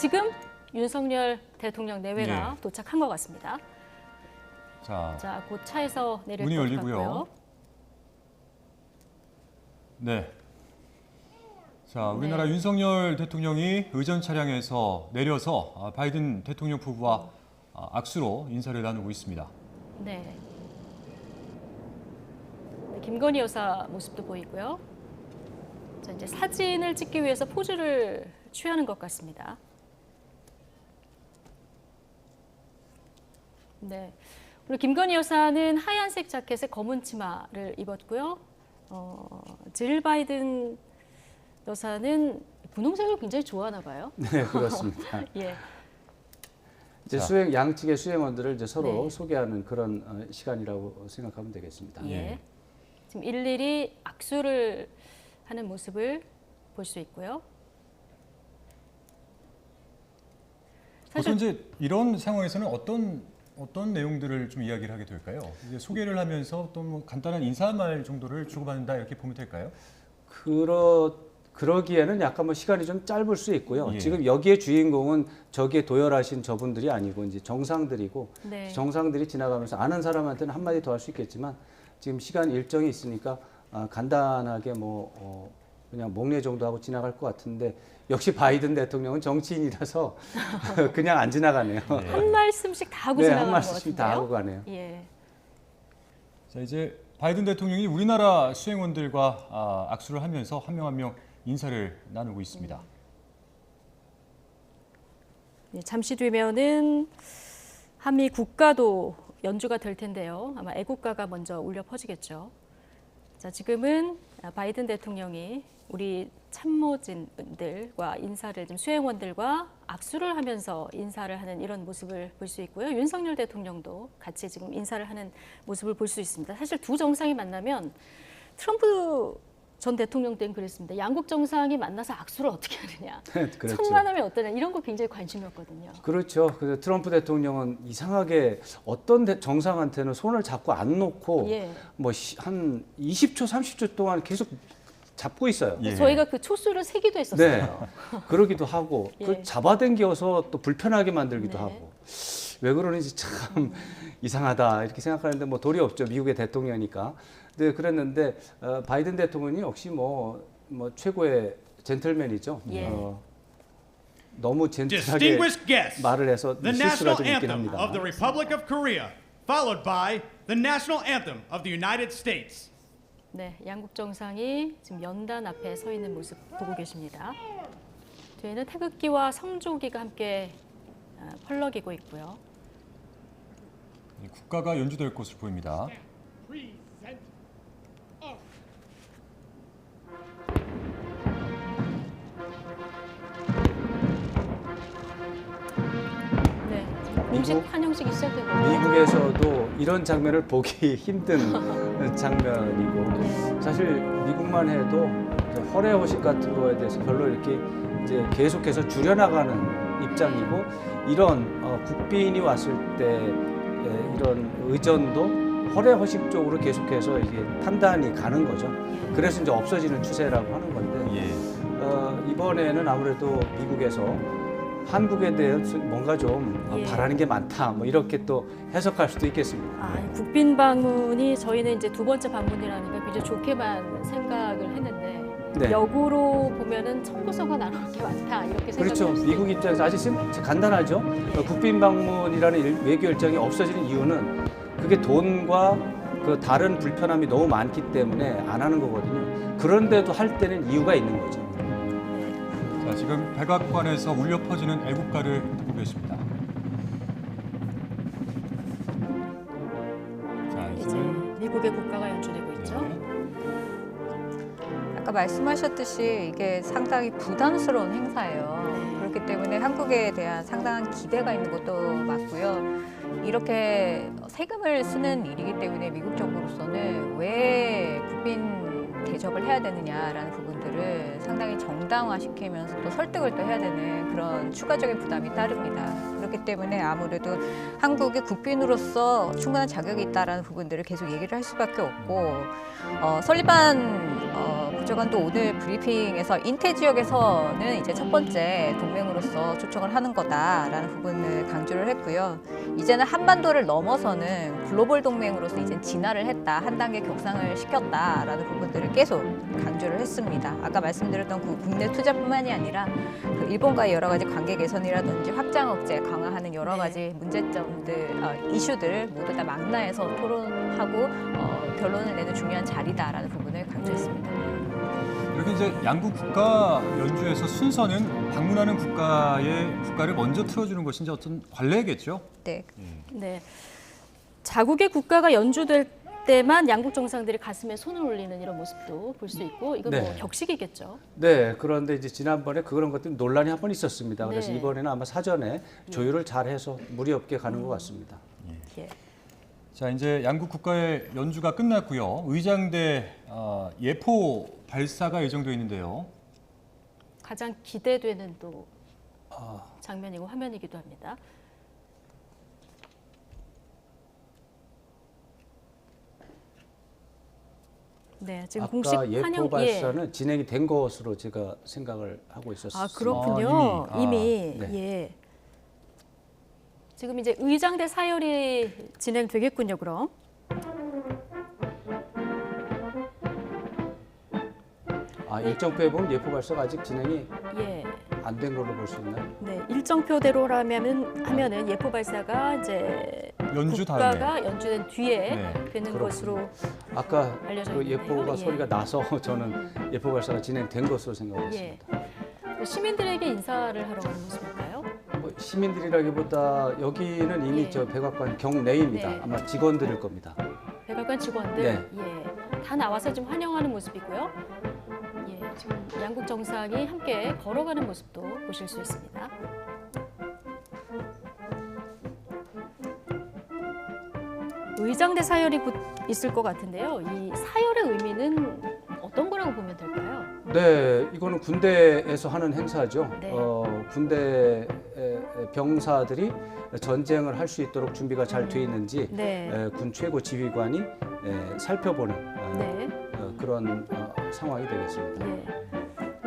지금 윤석열 대통령 내외가 도착한 것 같습니다. 자, 곧 차에서 내릴 문이 것 열리고요. 같고요. 네. 자, 우리나라 윤석열 대통령이 의전 차량에서 내려서 바이든 대통령 부부와 악수로 인사를 나누고 있습니다. 네. 김건희 여사 모습도 보이고요. 자, 이제 사진을 찍기 위해서 포즈를 취하는 것 같습니다. 네. 그리고 김건희 여사는 하얀색 자켓에 검은 치마를 입었고요. 질 바이든 여사는 분홍색을 굉장히 좋아하나 봐요. 네, 그렇습니다. 예. 이제 양측의 수행원들을 이제 서로 소개하는 그런 시간이라고 생각하면 되겠습니다. 예. 지금 일일이 악수를 하는 모습을 볼 수 있고요. 보통 이제 이런 상황에서는 어떤 내용들을 좀 이야기를 하게 될까요? 이제 소개를 하면서 또 뭐 간단한 인사말 정도를 주고받는다 이렇게 보면 될까요? 그러기에는 약간 뭐 시간이 좀 짧을 수 있고요. 지금 여기에 주인공은 저기에 도열하신 저분들이 아니고 이제 정상들이고 정상들이 지나가면서 아는 사람한테는 한마디 더 할 수 있겠지만 지금 시간 일정이 있으니까 간단하게 그냥 목례 정도 하고 지나갈 것 같은데 역시 바이든 대통령은 정치인이라서 그냥 안 지나가네요. 한 말씀씩 다 하고 지나가는 것 같은데요. 한 말씀씩 다 하고 가네요. 예. 자, 이제 바이든 대통령이 우리나라 수행원들과 악수를 하면서 한 명 한 명 인사를 나누고 있습니다. 잠시 뒤면은 한미 국가도 연주가 될 텐데요. 아마 애국가가 먼저 울려 퍼지겠죠. 자, 지금은 바이든 대통령이 우리 참모진들과 인사를 좀 수행원들과 악수를 하면서 인사를 하는 이런 모습을 볼 수 있고요. 윤석열 대통령도 같이 지금 인사를 하는 모습을 볼 수 있습니다. 사실 두 정상이 만나면 트럼프 전 대통령 때는 그랬습니다. 양국 정상이 만나서 악수를 어떻게 하느냐. 그렇죠. 첫 만남이 어떠냐. 이런 거 굉장히 관심이었거든요. 그렇죠. 그래서 트럼프 대통령은 이상하게 어떤 정상한테는 손을 잡고 안 놓고 뭐 한 20초, 30초 동안 계속 잡고 있어요. 저희가 그 초수를 세기도 했었어요. 네. 그러기도 하고 그 잡아당겨서 또 불편하게 만들기도 하고 왜 그러는지 참 이상하다 이렇게 생각하는데 뭐 도리 없죠. 미국의 대통령이니까. 네, 그랬는데 바이든 대통령이 역시 뭐 최고의 젠틀맨이죠. 너무 젠틀하게 말을 해서 실수가 좀 있긴 합니다. of the Republic of Korea, followed by the national anthem of the United States. 네, 양국 정상이 지금 연단 앞에 서 있는 모습 보고 계십니다. 뒤에는 태극기와 성조기가 함께 펄럭이고 있고요. 국가가 연주될 것으로 보입니다. 네, 공식 환영식이 시작되고 미국에서도 이런 장면을 보기 힘든 장면이고 사실 미국만 해도 허례허식 같은 거에 대해서 별로 이렇게 이제 계속해서 줄여나가는 입장이고 이런 국빈이 왔을 때 이런 의전도 허례허식 쪽으로 계속해서 이게 판단이 가는 거죠. 그래서 이제 없어지는 추세라고 하는 건데 이번에는 아무래도 미국에서 한국에 대해서 뭔가 좀 바라는 게 많다, 뭐 이렇게 또 해석할 수도 있겠습니다. 국빈 방문이 저희는 이제 두 번째 방문이라니까 굉장히 좋게만 생각을 했는데 역으로 보면은 청구서가 나올 게 많다 이렇게 생각을 그렇죠. 미국 입장에서 아주 간단하죠. 국빈 방문이라는 외교 일정이 없어지는 이유는 그게 돈과 그 다른 불편함이 너무 많기 때문에 안 하는 거거든요. 그런데도 할 때는 이유가 있는 거죠. 자, 지금 백악관에서 울려 퍼지는 애국가를 듣고 계십니다. 자, 이제 미국의 국가가 연주되고 있죠. 아까 말씀하셨듯이 이게 상당히 부담스러운 행사예요. 그렇기 때문에 한국에 대한 상당한 기대가 있는 것도 맞고요. 이렇게 세금을 쓰는 일이기 때문에 미국 정부로서는 왜 국빈 대접을 해야 되느냐라는 부분들을 상당히 정당화시키면서 또 설득을 또 해야 되는 그런 추가적인 부담이 따릅니다. 그렇기 때문에 아무래도 한국의 국빈으로서 충분한 자격이 있다라는 부분들을 계속 얘기를 할 수밖에 없고 설리반 부長官도 오늘 브리핑에서 인태 지역에서는 이제 첫 번째 동맹으로서 초청을 하는 거다라는 부분을 강조를 했고요. 이제는 한반도를 넘어서는 글로벌 동맹으로서 이제 진화를 했다, 한 단계 격상을 시켰다라는 부분들을 계속 강조를 했습니다. 아까 말씀드렸던 그 국내 투자뿐만이 아니라 그 일본과의 여러 가지 관계 개선이라든지 확장 억제 강화하는 여러 가지 문제점들, 이슈들을 모두 다 망라해서 토론하고 결론을 내는 중요한 자리다라는 부분을 강조했습니다. 이렇게 이제 양국 국가 연주에서 순서는 방문하는 국가를 먼저 틀어주는 것이 이제 어떤 관례겠죠. 네. 네. 자국의 국가가 연주될 때만 양국 정상들이 가슴에 손을 올리는 이런 모습도 볼 수 있고 이건 뭐 네. 격식이겠죠. 네, 그런데 이제 지난번에 그런 것들 논란이 한 번 있었습니다. 그래서 네. 이번에는 아마 사전에 조율을 잘해서 무리 없게 가는 것 같습니다. 예. 자, 이제 양국 국가의 연주가 끝났고요. 의장대 예포 발사가 예정돼 있는데요. 가장 기대되는 또 아. 장면이고 화면이기도 합니다. 네, 지금 공식 아까 예포 환영 발사는 진행이 된 것으로 제가 생각을 하고 있었습니다. 아 그렇군요. 이미 네. 예. 지금 이제 의장대 사열이 진행되겠군요. 그럼. 일정표에 보면 예포 발사가 아직 진행이 예. 안 된 걸로 볼 수 있나요? 네, 일정표대로라면은 예포 발사가 이제 연주 국가가 다음에. 연주된 뒤에 네, 되는 그렇군요. 것으로 아까 알려져 그 있는데요. 예포가 예. 소리가 나서 저는 예포 발사가 진행된 것으로 예. 생각했습니다. 시민들에게 인사를 하러 가는 모습일까요? 뭐 시민들이라기보다 여기는 이미 예. 저 백악관 경내입니다. 네. 아마 직원들일 겁니다. 백악관 직원들 네. 예, 다 나와서 지금 환영하는 모습이고요. 예, 지금 양국 정상이 함께 걸어가는 모습도 보실 수 있습니다. 의장대 사열이 곧 있을 것 같은데요. 이 사열의 의미는 어떤 거라고 보면 될까요? 네, 이거는 군대에서 하는 행사죠. 네. 군대 병사들이 전쟁을 할 수 있도록 준비가 잘 돼 있는지 네. 군 최고 지휘관이 살펴보는 네. 그런 상황이 되겠습니다. 예.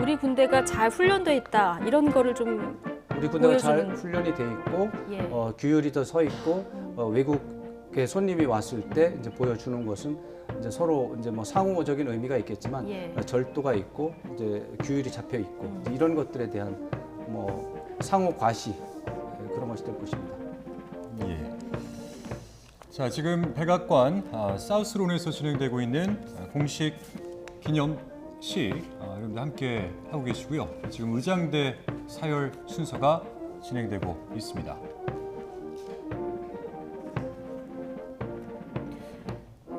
우리 군대가 잘 훈련돼 있다 이런 거를 좀 우리 군대가 잘 보여주는- 훈련이 돼 있고 예. 규율이 더 서 있고 외국의 손님이 왔을 때 이제 보여주는 것은 이제 서로 이제 뭐 상호적인 의미가 있겠지만 예. 절도가 있고 이제 규율이 잡혀 있고 이제 이런 것들에 대한 뭐 상호 과시 그런 것이 될 것입니다. 예. 자, 지금 백악관 사우스론에서 진행되고 있는 공식 기념식 여러분들 함께 하고 계시고요. 지금 의장대 사열 순서가 진행되고 있습니다.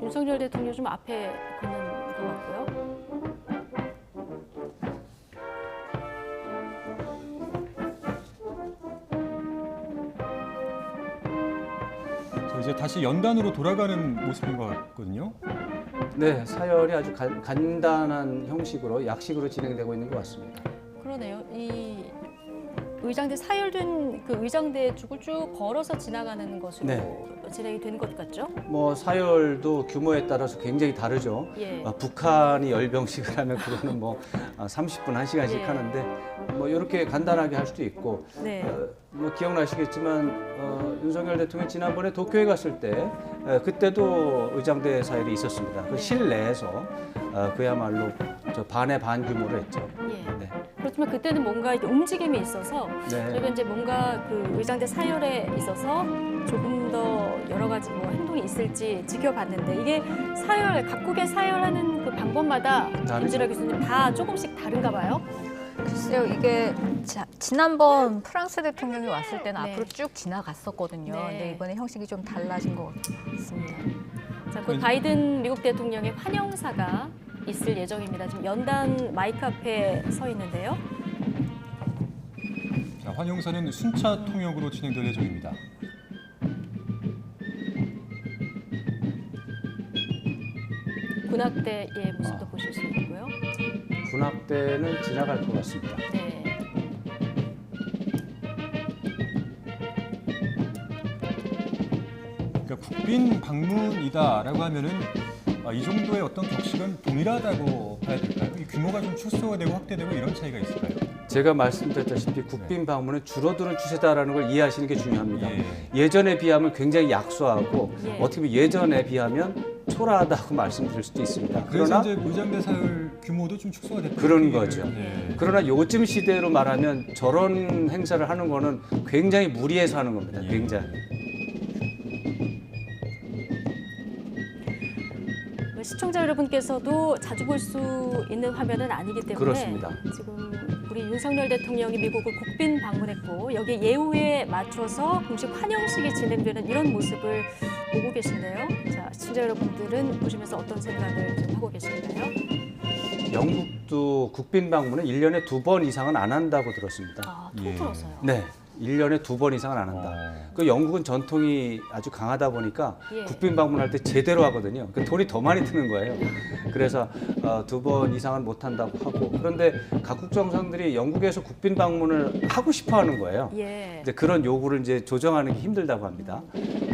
윤석열 대통령 좀 앞에 걷는 것 같고요. 자, 이제 다시 연단으로 돌아가는 모습인 것 같거든요. 네, 사열이 아주 간단한 형식으로 약식으로 진행되고 있는 것 같습니다. 그러네요. 이 의장대 사열된 그 의장대 쪽을 쭉 걸어서 지나가는 것으로 네. 진행이 되는 것 같죠? 뭐 사열도 규모에 따라서 굉장히 다르죠. 예. 북한이 열병식을 하면 그거는 뭐 30분, 1시간씩 예. 하는데 뭐 이렇게 간단하게 할 수도 있고 네. 뭐 기억나시겠지만 윤석열 대통령이 지난번에 도쿄에 갔을 때 그때도 의장대 사열이 있었습니다. 그 네. 실내에서 그야말로 저 반의 반 규모로 했죠. 예. 네. 그렇지만 그때는 뭔가 이렇게 움직임이 있어서 네. 저희가 이제 뭔가 그 의장대 사열에 있어서 조금 더 여러 가지 뭐 행동이 있을지 지켜봤는데 이게 사열 각국의 사열하는 그 방법마다 다르죠. 김지라 교수님 다 조금씩 다른가 봐요. 글쎄요, 이게 지난번 프랑스 대통령이 왔을 때는 네. 앞으로 쭉 지나갔었거든요. 네. 근데 이번에 형식이 좀 달라진 것 같습니다. 자, 곧 바이든 미국 대통령의 환영사가 있을 예정입니다. 지금 연단 마이크 앞에 서 있는데요. 자, 환영사는 순차 통역으로 진행될 예정입니다. 곧 군악대의 모습도 보실 수 있고요. 군악대는 지나갈 것 같습니다. 네. 그러니까 국빈 방문이다라고 하면은 이 정도의 어떤 격식은 동일하다고 봐야 될까요? 이 규모가 좀 축소되고 확대되고 이런 차이가 있을까요? 제가 말씀드렸다시피 국빈 방문은 줄어드는 추세다라는 걸 이해하시는 게 중요합니다. 예. 예전에 비하면 굉장히 약소하고 예. 어떻게 보면 예전에 비하면 초라하다고 말씀드릴 수도 있습니다. 그래서 그러나 이제 의장대 사흘 규모도 좀 축소가 됐다. 그런 거죠. 예. 그러나 요즘 시대로 말하면 저런 행사를 하는 거는 굉장히 무리해서 하는 겁니다. 예. 굉장히. 시청자 여러분께서도 자주 볼 수 있는 화면은 아니기 때문에 그렇습니다. 지금 우리 윤석열 대통령이 미국을 국빈 방문했고 여기 예우에 맞춰서 공식 환영식이 진행되는 이런 모습을 보고 계신데요. 자, 시청자 여러분들은 보시면서 어떤 생각을 좀 하고 계신가요? 영국도 국빈 방문은 1년에 2번 이상은 안 한다고 들었습니다. 아, 예. 통틀어서요. 네. 1년에 2번 이상은 안 한다. 그 영국은 전통이 아주 강하다 보니까 예. 국빈 방문할 때 제대로 하거든요. 그 돈이 더 많이 드는 거예요. 그래서 2번 이상은 못 한다고 하고 그런데 각국 정상들이 영국에서 국빈 방문을 하고 싶어 하는 거예요. 예. 이제 그런 요구를 이제 조정하는 게 힘들다고 합니다.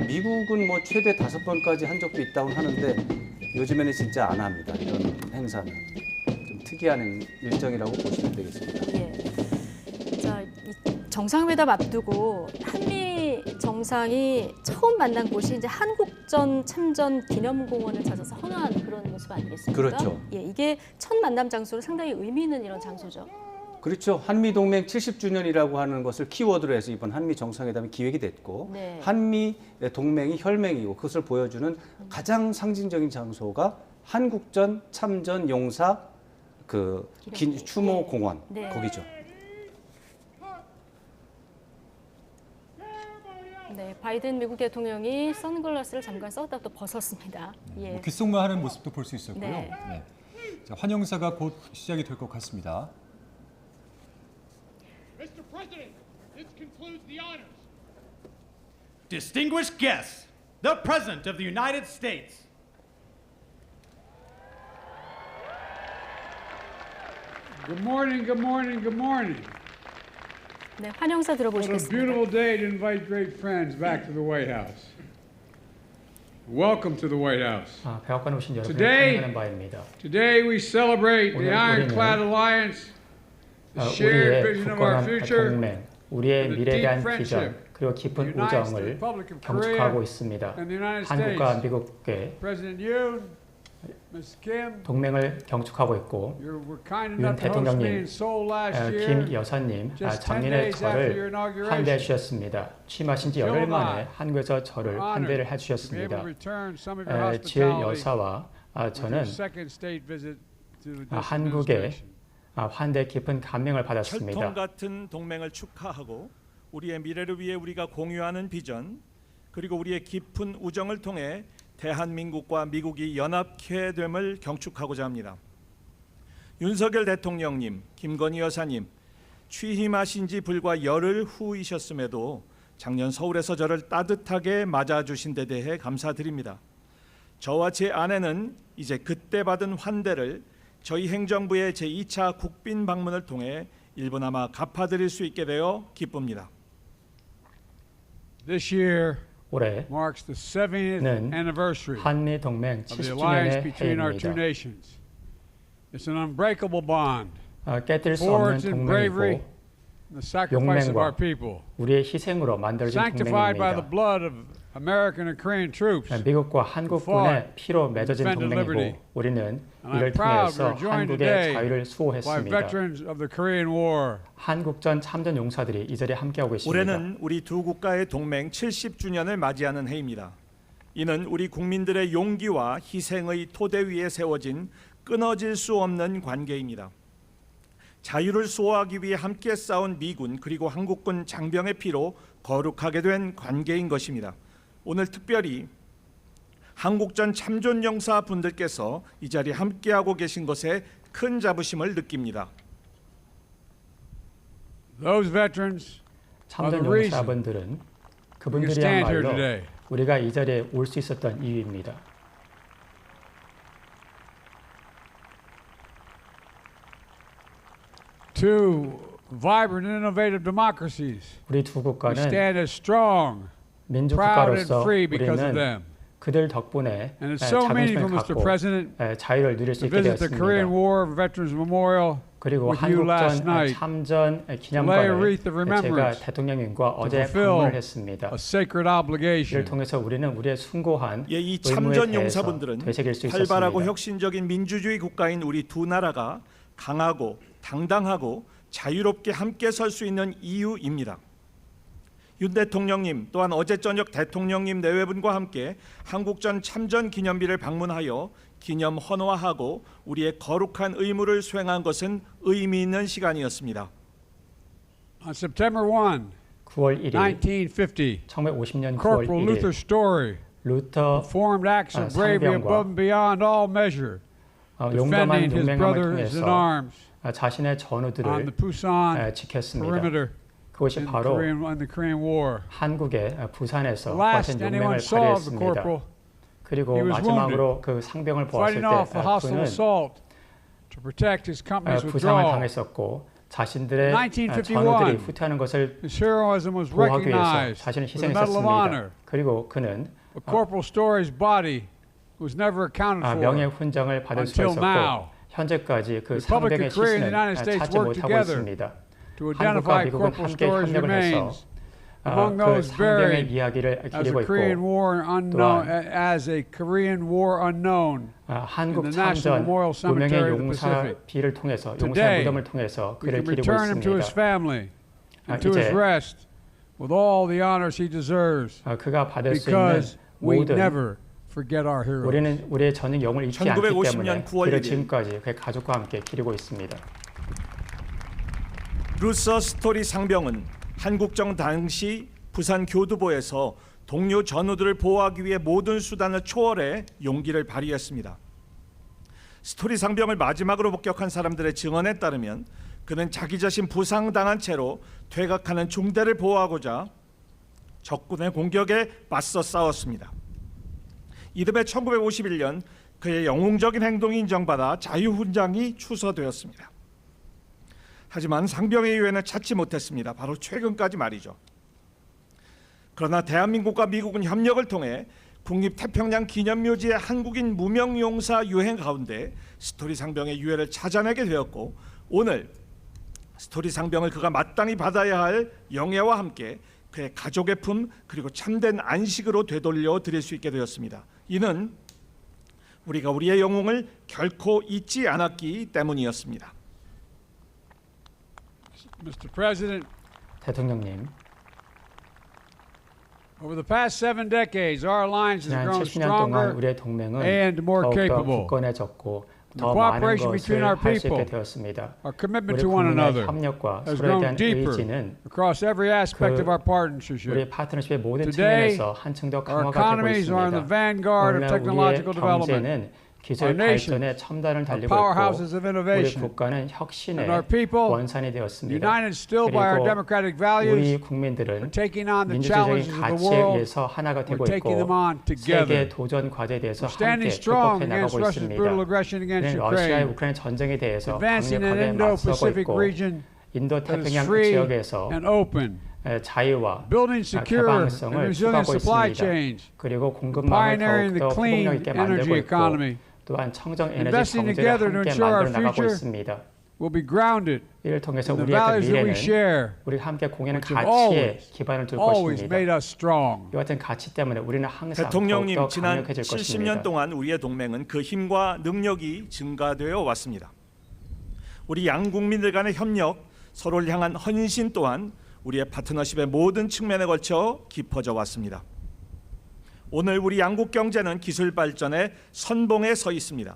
미국은 뭐 최대 5번까지 한 적도 있다고 하는데 요즘에는 진짜 안 합니다. 이런 행사는 좀 특이한 일정이라고 보시면 되겠습니다. 예. 자, 이 정상회담 앞두고 한미 정상이 처음 만난 곳이 이제 한국전 참전 기념공원을 찾아서 헌화한 그런 모습 아니겠습니까? 그렇죠. 예, 이게 첫 만남 장소로 상당히 의미 있는 이런 장소죠. 그렇죠. 한미 동맹 70주년이라고 하는 것을 키워드로 해서 이번 한미 정상회담이 기획이 됐고 네. 한미 동맹이 혈맹이고 그것을 보여주는 가장 상징적인 장소가 한국전 참전 용사 그 추모 공원 네. 거기죠. 네, 바이든 미국 대통령이 선글라스를 잠깐 썼다 또 벗었습니다. 예. 뭐 귓속말 하는 모습도 볼 수 있었고요. 네. 네. 자, 환영사가 곧 시작이 될 것 같습니다. Mr. President, this concludes the honors. Distinguished guests, the President of the United States. Good morning, good morning, good morning. 네, 환영사 What a 들어보시겠습니다. beautiful day to invite great friends back to the White House. Welcome to the White House. 백악관에 오신 여러분을 Today- 환영하는 바입니다. Today we celebrate the 오늘 Ironclad 우리는 Alliance, the shared 우리의 vision of our 굳건한 future, 동맹, 우리의 and the 미래에 deep 대한 friendship 비전, 그리고 깊은 that unites the 우정을 Republic of 경축하고 Korea 있습니다. and the United 한국과 States. 미국의 President Yoon, Ms. Kim, 동맹을 경축하고 있고 you were kind 윤 enough to host me 대통령님, in Seoul last 김 year. 여사님 Just 10 작년에 days after your 저를 inauguration. 환대해 주셨습니다. 취임하신 지 Jill 열흘 and 만에 I 한국에서 저를 We're honored 환대를 to be able 해주셨습니다. to return some of your 질 hospitality 여사와 with 저는 your second state visit to this 한국의 administration. 환대 깊은 감명을 받았습니다. 철통 같은 동맹을 축하하고 우리의 미래를 위해 우리가 공유하는 비전 그리고 우리의 깊은 우정을 통해 대한민국과 미국이 연합해 됨을 경축하고자 합니다. 윤석열 대통령님, 김건희 여사님, 취임하신 지 불과 열흘 후이셨음에도 작년 서울에서 저를 따뜻하게 맞아주신 데 대해 감사드립니다. 저와 제 아내는 이제 그때 받은 환대를 저희 행정부의 제2차 국빈 방문을 통해 일부나마 갚아드릴 수 있게 되어 기쁩니다. This year 올해 marks the 70th 는 anniversary 한미 동맹 of the alliance 70주년의 between our two 해입니다. nations. It's an unbreakable bond, 깨뜨릴 수 없는 forged in bravery 동맹이고 and the sacrifice of 용맹과 our people, 우리의 희생으로 만들어진 sanctified by the 동맹입니다. blood of American and Korean troops. 미국과 한국군의 피로 맺어진 defended liberty. 동맹이고 우리는 And I'm 이를 proud 통해서 we're joined 한국의 today 자유를 by 수호했습니다. veterans of the Korean War. 한국전 참전 용사들이 이 자리에 함께하고 있습니다. 올해는 우리 두 국가의 동맹 70주년을 맞이하는 해입니다. 이는 우리 국민들의 용기와 희생의 토대 위에 세워진 끊어질 수 없는 관계입니다. 자유를 수호하기 위해 함께 싸운 미군 그리고 한국군 장병의 피로 거룩하게 된 관계인 것입니다. 오늘 특별히 한국전 참전용사 분들께서 이 자리에 함께하고 계신 것에 큰 자부심을 느낍니다. Those veterans 참전 are the reason 용사분들은 we can stand here 그분들이야말로 today. 우리가 이 자리에 올 수 있었던 이유입니다. two vibrant and innovative democracies. 우리 두 We 국가는 stand as strong, proud and 민주국가로서 free because of 우리는 them. 그들 덕분에 And it's so 자긍심을 meaningful, Mr. 갖고 President, 자유를 누릴 수 to 있게 visit the Korean 되었습니다. War Veterans Memorial 그리고 with you last 한국전 night 참전 lay a 기념관을 wreath of 제가 remembrance 대통령님과 어제 fulfill 방문을 했습니다. a sacred 이를 obligation. 통해서 우리는 우리의 숭고한 예, 이 의무에 참전 대해서 용사분들은 되새길 수 활발하고 있었습니다. 혁신적인 민주주의 국가인 우리 두 나라가 강하고 당당하고 자유롭게 함께 설 수 있는 이유입니다. 윤 대통령님 또한 어제 저녁 대통령님 내외분과 함께 한국전 참전 기념비를 방문하여 기념 헌화하고 우리의 거룩한 의무를 수행한 것은 의미 있는 시간이었습니다. On September 1, 9월 1일 1950, 1950년 9월 Corporal Luther 1일 Story 루터 performed acts of bravery 상병과 above and beyond all measure, 용감한 defending his 용맹함을 brothers in 통해서 arms 자신의 on the 전우들을 Busan 지켰습니다. perimeter 그것이 in 바로 the Korean War. 한국의 부산에서 The last 하신 anyone 용맹을 saw of the 발휘했습니다. corporal 그리고 he was 마지막으로 그 상병을 보았을 fighting off a 때 hostile 그는 assault to protect his company's 부상을 withdrawal. 당했었고 자신들의 1951, 전우들이 후퇴하는 것을 His heroism was 보호하기 위해서 recognized 자신을 with the Medal of Honor. 희생했었습니다. 그리고 그는 But Corporal Story's body was never accounted 명예 for. 훈장을 받을 수가 until 있었고 now. 현재까지 그 Republic 상병의 of Korea and the 시신을 United States 찾지 worked 못하고 together 있습니다. to 한국과 identify 미국은 Corporal 함께 Story's 협력을 해서 remains among 그 those 상병의 buried 이야기를 as a 기리고 Korean 있고 War unknown, as a Korean War unknown. 한국 in the National 참전 Memorial 무명의 Cemetery of the Pacific. 용사비를 통해서 용사의 Today, 무덤을 통해서 We 그를 can 기리고 return him to his 있습니다. family and to his 이제 rest with all the honors he deserves 그가 받을 수 있는 because we 모든 never forget our heroes. 우리는 우리의 전직 영웅을 잊지 않기 1950년 때문에 9월 그를 1일 지금까지 그의 가족과 함께 기리고 있습니다. 루서 스토리 상병은 한국정 당시 부산 교두보에서 동료 전우들을 보호하기 위해 모든 수단을 초월해 용기를 발휘했습니다. 스토리 상병을 마지막으로 복격한 사람들의 증언에 따르면 그는 자기 자신 부상당한 채로 퇴각하는 중대를 보호하고자 적군의 공격에 맞서 싸웠습니다. 이듬해 1951년 그의 영웅적인 행동이 인정받아 자유훈장이 추서되었습니다. 하지만 상병의 이유에는 찾지 못했습니다. 바로 최근까지 말이죠. 그러나 대한민국과 미국은 협력을 통해 국립태평양 기념묘지의 한국인 무명용사 유행 가운데 스토리 상병의 유해를 찾아내게 되었고 오늘 스토리 상병을 그가 마땅히 받아야 할 영예와 함께 그의 가족의 품 그리고 참된 안식으로 되돌려 드릴 수 있게 되었습니다. 이는 우리가 우리의 영웅을 결코 잊지 않았기 때문이었습니다. Mr. President, 대통령님, over the past 7 decades, our alliance has 지난 grown 70년 동안 stronger 우리의 동맹은 and more 더욱더 capable. 굳건해졌고 The 더 많은 cooperation between 것을 our 할 수 있게 people, 되었습니다. our commitment 우리 to one 국민의 another 협력과 has 서로에 grown 대한 deeper 의지는 across every aspect of our partnership. 우리 파트너십의 모든 Today, 측면에서 한층 더 Our 강화가 되고 economies are in the 있습니다. vanguard of 오늘날 우리의 technological development. 경제는 기술 Our nations 발전의 첨단을 are 달리고 powerhouses of 있고 우리 innovation. 국가는 혁신의 And our people, 원산이 되었습니다. united still by our 그리고 democratic 우리 values, 국민들은 are taking on the 민주주의적인 challenges of the 가치에 world. 의해서 하나가 되고 We're taking 있고 them on 세계 together. 도전 과제에 대해서 We're standing 함께 strong 극복해 against 나가고 Russia's brutal 있습니다. aggression against 러시아의 Ukraine, 우크라이나 전쟁에 대해서 advancing in 강력하게 맞서고 Indo-Pacific 있고 region 인도 that is 태평양 free 지역에서 and open, 자유와 building secure and 개방성을 resilient 추구하고 supply 있습니다. chains, 그리고 공급망을 pioneering the 더욱더 clean 회복력 있게 energy 만들고 있고 economy, 또한 청정 에너지 investing 경제를 together to 함께 ensure our 만들어 나가고 future 있습니다. will be grounded 이를 통해서 in the 우리의 그 values that we 미래는 share, 우리 함께 공유하는 which have 가치에 기반을 둘 always 것입니다. made us strong. 이 같은 가치 때문에 우리는 항상 대통령님, 더욱더 지난 강력해질 70년 것입니다. 동안 우리의 동맹은 그 힘과 능력이 증가되어 왔습니다. 우리 양 국민들 간의 협력, 서로를 향한 헌신 또한 우리의 파트너십의 모든 측면에 걸쳐 깊어져 왔습니다. 오늘 우리 양국 경제는 기술 발전의 선봉에 서 있습니다.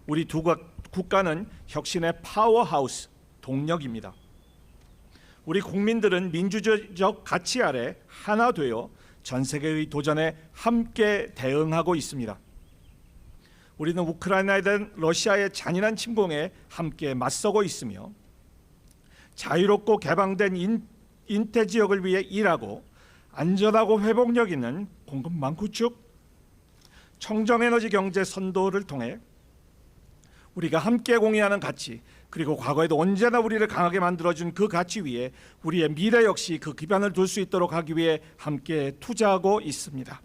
우리 두 국가는 혁신의 파워하우스, 동력입니다. 우리 국민들은 민주주의적 가치 아래 하나 되어 전 세계의 도전에 함께 대응하고 있습니다. 우리는 우크라이나에 대한 러시아의 잔인한 침공에 함께 맞서고 있으며 자유롭고 개방된 인태 지역을 위해 일하고 안전하고 회복력 있는 공급망 구축, 청정에너지 경제 선도를 통해 우리가 함께 공유하는 가치, 그리고 과거에도 언제나 우리를 강하게 만들어준 그 가치 위에 우리의 미래 역시 그 기반을 둘 수 있도록 하기 위해 함께 투자하고 있습니다.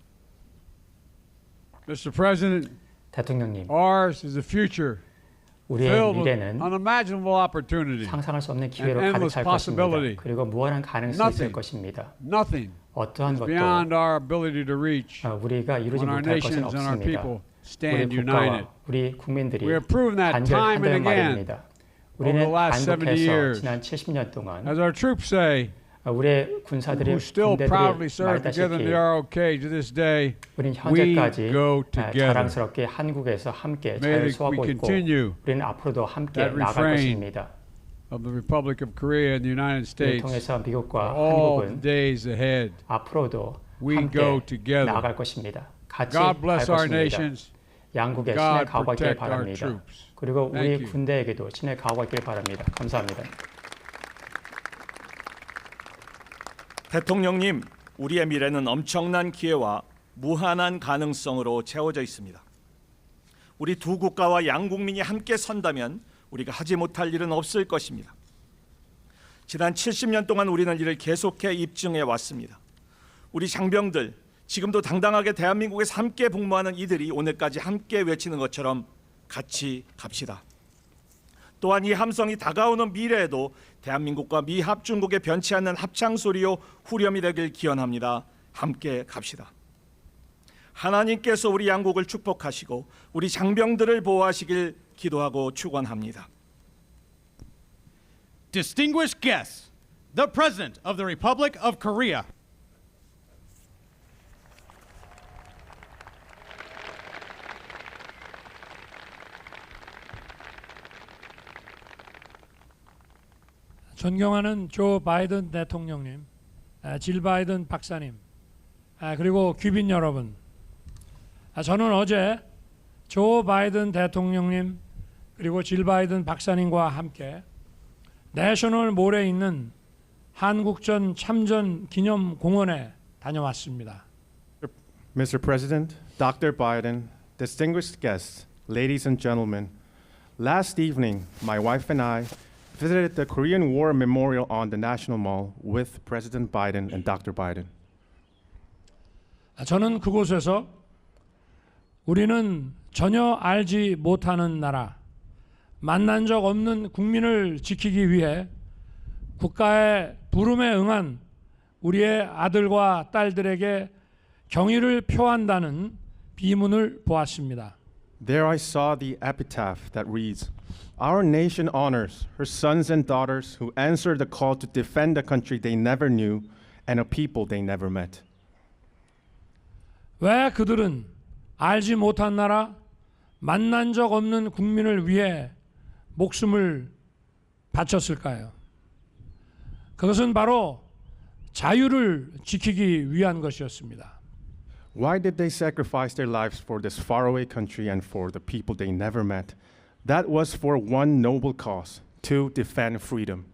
Mr. President, 대통령님, ours is a future 우리의 filled with 미래는 unimaginable opportunity. 상상할 수 없는 기회로 and 가득 endless 찰 것입니다. possibility. 그리고 무한한 가능성이 있을 Nothing. 것입니다. Nothing 어떠한 is 것도 beyond our ability to reach 우리가 이루지 when our 못할 것은 nations and our 없습니다. people 우리 stand united. 국가와 우리 국민들이 We have proven that time and 단절한다는 again 말입니다. over 우리는 the last 70 반복해서 years. 지난 70년 동안 As our troops say, 우리의 군사들이 who still proudly 군대들이 serve together in the 말다시피 ROK to this day, 우리는 we 현재까지 go together. 자랑스럽게 한국에서 함께 May 잘 we 수하고 있고 continue 우리는 앞으로도 함께 that 나아갈 refrain 것입니다. of the Republic of Korea and the United 이를 States 통해서 for 미국과 all the 한국은 days ahead. 앞으로도 We 함께 go together. 나아갈 것입니다. 같이 God 갈 bless our 것입니다. nations. 양국의 God 신의 가호가 있길 protect our 바랍니다. troops. 그리고 Thank 우리 you. 군대에게도 신의 가호가 있길 바랍니다. 감사합니다. 대통령님, 우리의 미래는 엄청난 기회와 무한한 가능성으로 채워져 있습니다. 우리 두 국가와 양국민이 함께 선다면 우리가 하지 못할 일은 없을 것입니다. 지난 70년 동안 우리는 이를 계속해 입증해 왔습니다. 우리 장병들, 지금도 당당하게 대한민국에서 함께 복무하는 이들이 오늘까지 함께 외치는 것처럼 같이 갑시다. 또한 이 함성이 다가오는 미래에도 대한민국과 미합중국의 변치 않는 합창 소리요 후렴이 되길 기원합니다. 함께 갑시다. 하나님께서 우리 양국을 축복하시고 우리 장병들을 보호하시길 기도하고 축원합니다. Distinguished guests, the President of the Republic of Korea. 존경하는 조 바이든 대통령님, 질 바이든 박사님, 그리고 귀빈 여러분, 저는 어제 조 바이든 대통령님 그리고 질 바이든 박사님과 함께 내셔널 몰에 있는 한국전 참전 기념 공원에 다녀왔습니다. Mr. President, Dr. Biden, distinguished guests, ladies and gentlemen, last evening, my wife and I visited the Korean War Memorial on the National Mall with President Biden and Dr. Biden. 저는 그곳에서 우리는 전혀 알지 못하는 나라, 만난 적 없는 국민을 지키기 위해 국가의 부름에 응한 우리의 아들과 딸들에게 경의를 표한다는 비문을 보았습니다. There I saw the epitaph that reads, "Our nation honors her sons and daughters who answered the call to defend a country they never knew and a people they never met." 왜 그들은 알지 못한 나라, 만난 적 없는 국민을 위해 목숨을 바쳤을까요? 그것은 바로 자유를 지키기 위한 것이었습니다. Why did they sacrifice their lives for this faraway country and for the people they never met? That was for one noble cause, to defend freedom.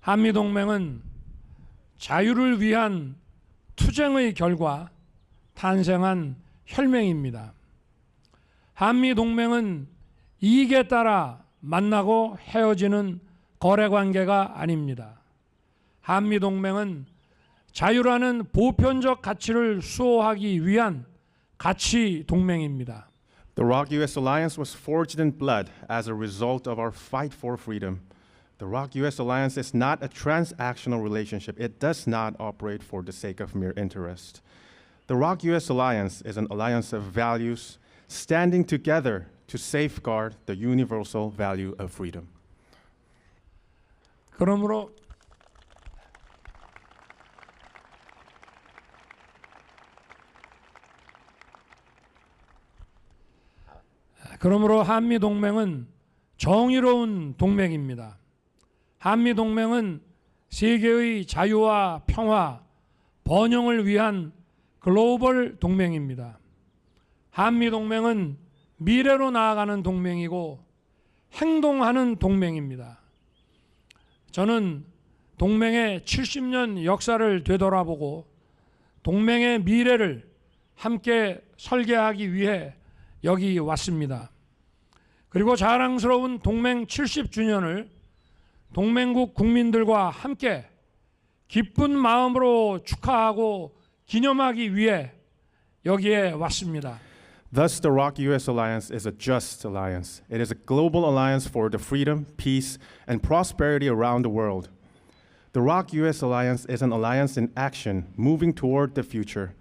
한미동맹은 자유를 위한 투쟁의 결과 탄생한 혈맹입니다. 한미동맹은 이익에 따라 만나고 헤어지는 거래관계가 아닙니다. 한미동맹은 자유라는 보편적 가치를 수호하기 위한 가치 동맹입니다. The ROK-US alliance was forged in blood as a result of our fight for freedom. The ROK-US alliance is not a transactional relationship. It does not operate for the sake of mere interest. The ROK-US alliance is an alliance of values standing together to safeguard the universal value of freedom. 그러므로 한미동맹은 정의로운 동맹입니다. 한미동맹은 세계의 자유와 평화, 번영을 위한 글로벌 동맹입니다. 한미동맹은 미래로 나아가는 동맹이고 행동하는 동맹입니다. 저는 동맹의 70년 역사를 되돌아보고 동맹의 미래를 함께 설계하기 위해 여기 왔습니다. 그리고 자랑스러운 동맹 70주년을 동맹국 국민들과 함께 기쁜 마음으로 축하하고 기념하기 위해 여기에 왔습니다. Thus, the ROC-US alliance is a just alliance. It is a global alliance for the freedom, peace, and prosperity around the world. The ROC-US alliance is an alliance in action, moving toward the future.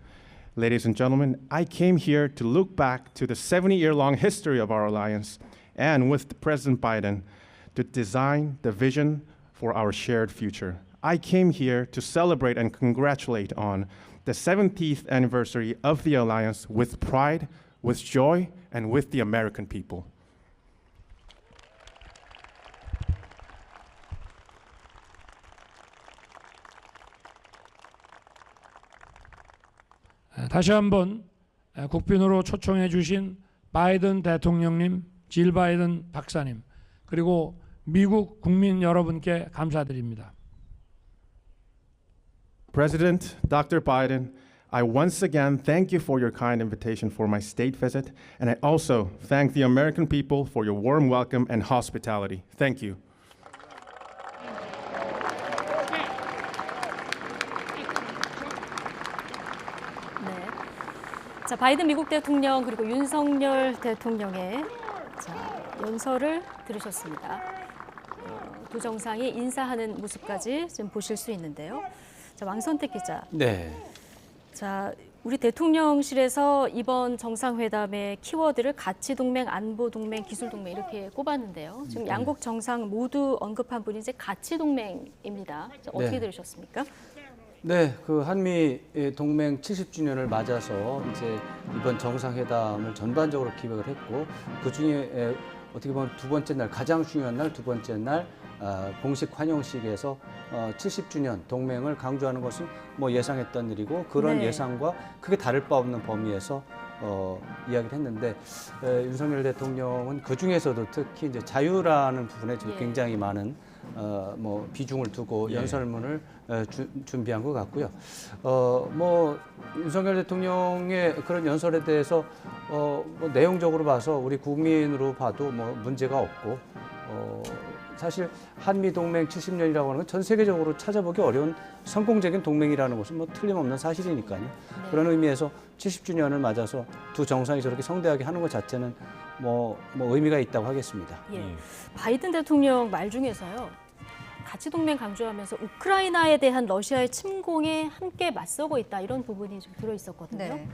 Ladies and gentlemen, I came here to look back to the 70-year-long history of our alliance and with President Biden to design the vision for our shared future. I came here to celebrate and congratulate on the 70th anniversary of the alliance with pride, with joy, and with the American people. 다시 한번 국빈으로 초청해 주신 바이든 대통령님, 질 바이든 박사님, 그리고 미국 국민 여러분께 감사드립니다. President Dr. Biden, I once again thank you for your kind invitation for my state visit, and I also thank the American people for your warm welcome and hospitality. Thank you. 네. 자, 바이든 미국 대통령 그리고 윤석열 대통령의 연설을 들으셨습니다. 두 정상이 인사하는 모습까지 지금 보실 수 있는데요. 자, 왕선택 기자. 네. 자, 우리 대통령실에서 이번 정상회담의 키워드를 가치 동맹, 안보 동맹, 기술 동맹 이렇게 꼽았는데요. 지금 양국 정상 모두 언급한 분이 이제 가치 동맹입니다. 자, 어떻게 네. 들으셨습니까? 네, 그 한미 동맹 70주년을 맞아서 이제 이번 정상회담을 전반적으로 기획을 했고, 그 중에 어떻게 보면 두 번째 날, 가장 중요한 날, 두 번째 날 공식 환영식에서 70주년 동맹을 강조하는 것은 뭐 예상했던 일이고, 그런 네. 예상과 크게 다를 바 없는 범위에서 이야기를 했는데, 윤석열 대통령은 그 중에서도 특히 이제 자유라는 부분에 지금 예. 굉장히 많은 뭐 비중을 두고 예. 연설문을 준비한 것 같고요. 뭐 윤석열 대통령의 그런 연설에 대해서 뭐 내용적으로 봐서 우리 국민으로 봐도 뭐 문제가 없고, 사실 한미 동맹 70년이라고 하는 건 전 세계적으로 찾아보기 어려운 성공적인 동맹이라는 것은 뭐 틀림없는 사실이니까요. 네. 그런 의미에서 70주년을 맞아서 두 정상이 저렇게 성대하게 하는 것 자체는 뭐 의미가 있다고 하겠습니다. 예. 바이든 대통령 말 중에서요. 가치 동맹 강조하면서 우크라이나에 대한 러시아의 침공에 함께 맞서고 있다 이런 부분이 좀 들어 있었거든요. 네.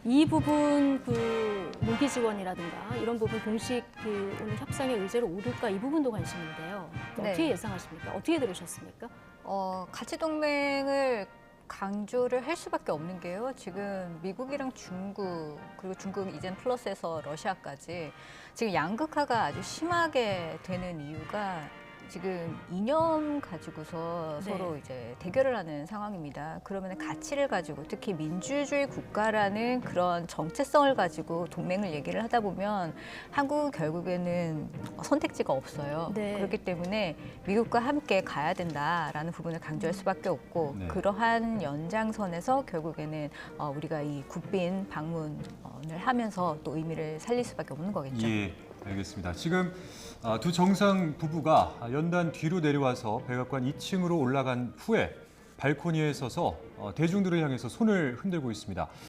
이 부분 그 무기 지원이라든가 이런 부분 공식 그 오늘 협상의 의제로 오를까 이 부분도 관심인데요. 네. 어떻게 예상하십니까? 어떻게 들으셨습니까? 가치 동맹을 강조를 할 수밖에 없는 게요. 지금 미국이랑 중국, 그리고 중국 이젠 플러스에서 러시아까지 지금 양극화가 아주 심하게 되는 이유가 지금 이념 가지고서 네. 서로 이제 대결을 하는 상황입니다. 그러면 가치를 가지고 특히 민주주의 국가라는 그런 정체성을 가지고 동맹을 얘기를 하다 보면 한국은 결국에는 선택지가 없어요. 네. 그렇기 때문에 미국과 함께 가야 된다라는 부분을 강조할 수밖에 없고, 네. 그러한 연장선에서 결국에는 우리가 이 국빈 방문을 하면서 또 의미를 살릴 수밖에 없는 거겠죠. 예, 알겠습니다. 지금 두 정상 부부가 연단 뒤로 내려와서 백악관 2층으로 올라간 후에 발코니에 서서 대중들을 향해서 손을 흔들고 있습니다.